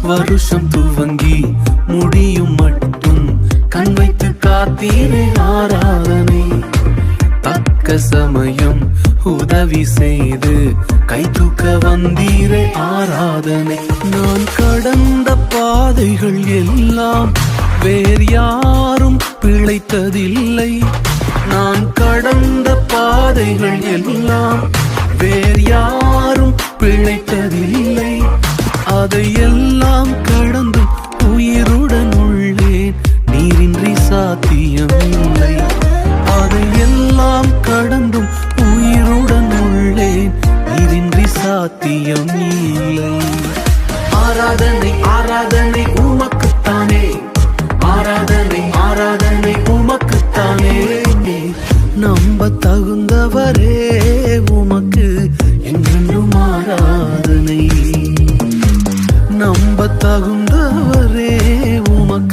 வருஷம் துவங்கி முடியும் மட்டும் கண் வைத்து காத்தீரே ஆராதனை. தக்க சமயம் உதவி செய்து கை தூக்க வந்தீரே ஆராதனை. நான் கடந்த பாதைகள் எல்லாம் வேறு யாரும் பிழைத்ததில்லை. நான் கடந்த பாதைகள் எல்லாம் வேறு யாரும் பிழைத்ததில்லை. அதையெல்லாம் கடந்தும் உயிருடன் உள்ளேன், நீரின்றி சாத்தியம் இல்லை. அதையெல்லாம் கடந்தும் உயிருடன் உள்ளேன், நீரின்றி சாத்தியம் இல்லை. ஆராதனை ஆராதனை உமக்குத்தானே, ஆராதனை ஆராதனை உமக்குத்தானே. நம்ப தகுந்தவரே உமக்கு என்றென்றும் ஆராதனை. நம்ப தகுந்தவரே உமக்கு